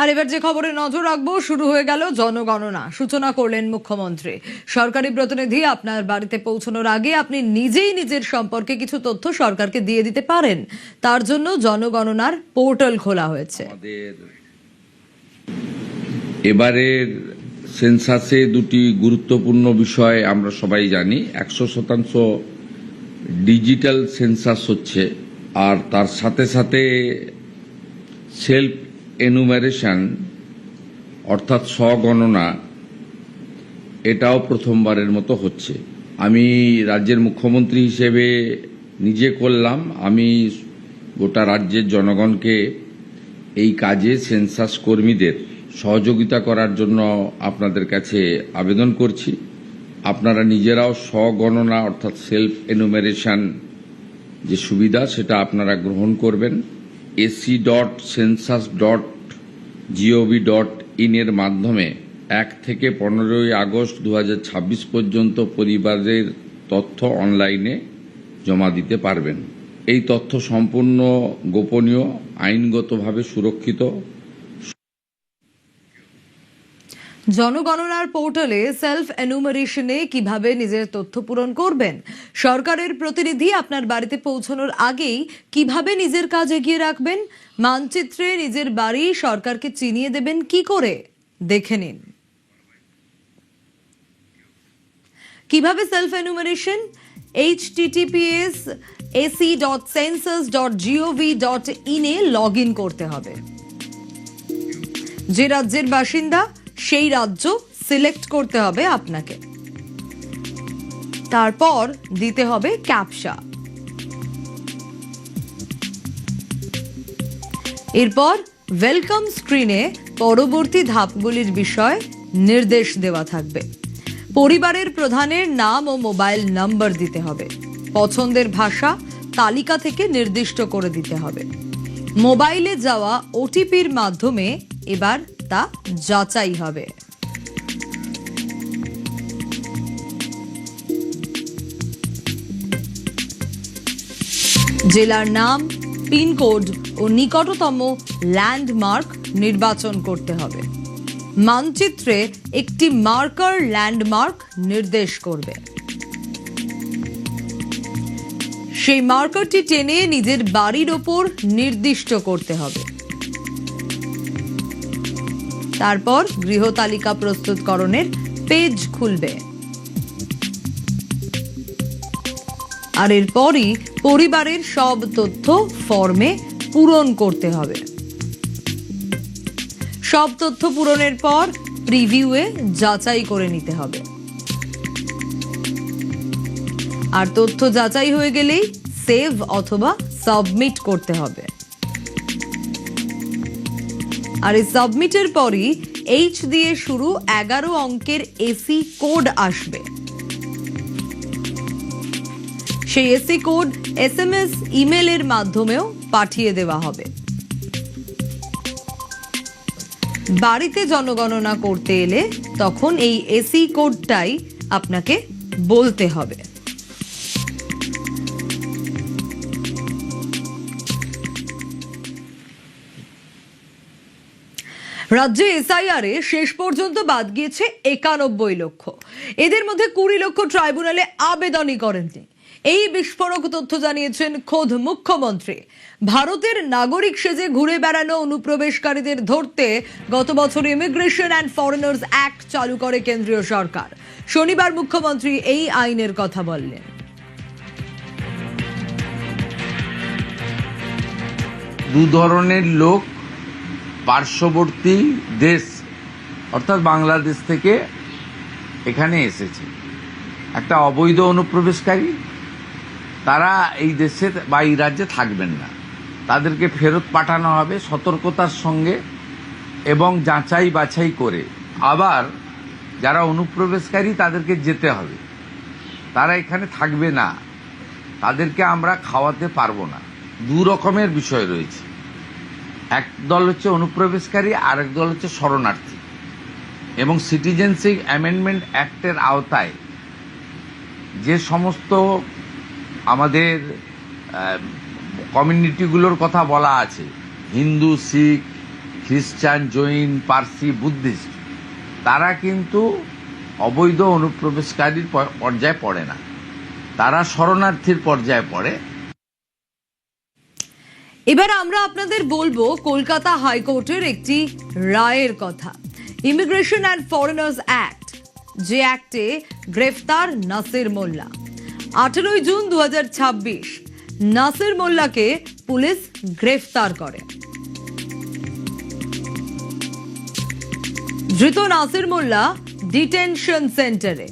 আর এবার যে খবরে নজর রাখবো, শুরু হয়ে গেল জনগণনা। সূচনা করলেন মুখ্যমন্ত্রী। সরকারি প্রতিনিধি আপনার বাড়িতে পৌঁছানোর আগে আপনি নিজেই নিজের সম্পর্কে কিছু তথ্য সরকারকে দিয়ে দিতে পারেন। তার জন্য জনগণনার পোর্টাল খোলা হয়েছে। এবারের সেন্সাসে দুটি গুরুত্বপূর্ণ বিষয় আমরা সবাই জানি। 100% ডিজিটাল সেন্সাস হচ্ছে, আর তার সাথে সাথে সেলফ এনুমারেশন অর্থাৎ স্বগণনা, এটাও প্রথমবারের মতো হচ্ছে। আমি রাজ্যের মুখ্যমন্ত্রী হিসেবে নিজে করলাম, আমি গোটা রাজ্যের জনগণকে এই কাজে সেন্সাস কর্মীদের সহযোগিতা করার জন্য আপনাদের কাছে আবেদন করছি। আপনারা নিজেরাও স্বগণনা অর্থাৎ সেলফ এনুমারেশন যে সুবিধা সেটা আপনারা গ্রহণ করবেন। ac.census.gov.in এর মাধ্যমে 1 থেকে 15 আগস্ট 2026 পর্যন্ত পরিবারের তথ্য অনলাইনে জমা দিতে পারবেন। এই তথ্য সম্পূর্ণ গোপনীয়, আইনগতভাবে সুরক্ষিত। জনগণনার পোর্টালে সেলফ এনুমারেশনে কিভাবে নিজের তথ্য পূরণ করবেন, সরকারের প্রতিনিধি আপনার বাড়িতে পৌঁছানোর আগেই কিভাবে নিজের কাজ এগিয়ে রাখবেন, মানচিত্রে নিজের বাড়ি সরকারকে চিনিয়ে দেবেন কি করে, দেখে নিন। কিভাবে self enumeration? https://ac.census.gov.in A log in করতে হবে। যে রাজ্যের বাসিন্দা সেই রাজ্য সিলেক্ট করতে হবে আপনাকে। তারপর দিতে হবে ক্যাপচা। এরপর ওয়েলকাম স্ক্রিনে পরবর্তী ধাপগুলির বিষয় নির্দেশ দেওয়া থাকবে। পরিবারের প্রধানের নাম ও মোবাইল নাম্বার দিতে হবে। পছন্দের ভাষা তালিকা থেকে নির্দিষ্ট করে দিতে হবে। মোবাইলে যাওয়া ওটিপির মাধ্যমে এবার তা যাচাই হবে। জেলার নাম, পিনকোড ও নিকটতম ল্যান্ডমার্ক নির্বাচন করতে হবে। মানচিত্রে একটি মার্কার ল্যান্ডমার্ক নির্দেশ করবে। সেই মার্কারটি টেনে নিজের বাড়ির ওপর নির্দিষ্ট করতে হবে। তারপর গৃহ তালিকা প্রস্তুতকরণের পেজ খুলবে। আর এরপরই পরিবারের সব তথ্য ফর্মে পূরণ করতে হবে। সব তথ্য পূরণের পর প্রিভিউয়ে যাচাই করে নিতে হবে। আর তথ্য যাচাই হয়ে গেলেই সেভ অথবা সাবমিট করতে হবে। আর এই সাবমিটের পরই এইচ দিয়ে শুরু 11 অঙ্কের এসি কোড আসবে। সেই এসি কোড SMS, ইমেলের মাধ্যমেও পাঠিয়ে দেওয়া হবে। বাড়িতে জনগণনা করতে এলে তখন এই এসি কোডটাই আপনাকে বলতে হবে। রাজ্যে এসআইআর এ শেষ পর্যন্ত বাদ গিয়েছে 91 লক্ষ। এদের মধ্যে 20 লক্ষ ট্রাইব্যুনালে আবেদনই করেননি। এই বিস্ফোরক তথ্য জানিয়েছেন খোদ মুখ্যমন্ত্রী। ভারতের নাগরিক সেজে ঘুরে বেড়ানো অনুপ্রবেশকারীদের ধরতে গত বছর ইমিগ্রেশন অ্যান্ড ফরেনার্স অ্যাক্ট চালু করে কেন্দ্রীয় সরকার। শনিবার মুখ্যমন্ত্রী এই আইনের কথা বললেন। দু ধরনের লোক পার্শ্ববর্তী দেশ অর্থাৎ বাংলাদেশ থেকে এখানে এসেছে। একটা অবৈধ অনুপ্রবেশকারী, তারা এই দেশে বা এই রাজ্যে থাকবেন না, তাদেরকে ফেরত পাঠানো হবে সতর্কতার সঙ্গে এবং যাচাই বাছাই করে। আবার যারা অনুপ্রবেশকারী তাদেরকে যেতে হবে, তারা এখানে থাকবে না, তাদেরকে আমরা খাওয়াতে পারবো না। দু রকমের বিষয় রয়েছে। এক দল হচ্ছে অনুপ্রবেশকারী, আরেক দল হচ্ছে শরণার্থী। এবং সিটিজেনশিপ অ্যামেন্ডমেন্ট অ্যাক্টের আওতায় যে সমস্ত আমাদের কমিউনিটিগুলোর কথা বলা আছে, হিন্দু, শিখ, খ্রিস্টান, জৈন, পার্সি, বুদ্ধিস্ট, তারা কিন্তু অবৈধ অনুপ্রবেশকারীর পর্যায়ে পড়ে না, তারা শরণার্থীর পর্যায়ে পড়ে। এবার আমরা আপনাদের বলবো কলকাতা হাইকোর্টের একটি রায়ের কথা। ইমিগ্রেশন অ্যান্ড ফরেনার্স অ্যাক্ট, যে অ্যাক্টে গ্রেফতার নাসির মোল্লা। 18 জুন 2026 নাসির মোল্লাকে পুলিশ গ্রেফতার করে। ধৃত নাসির মোল্লা ডিটেনশন সেন্টারে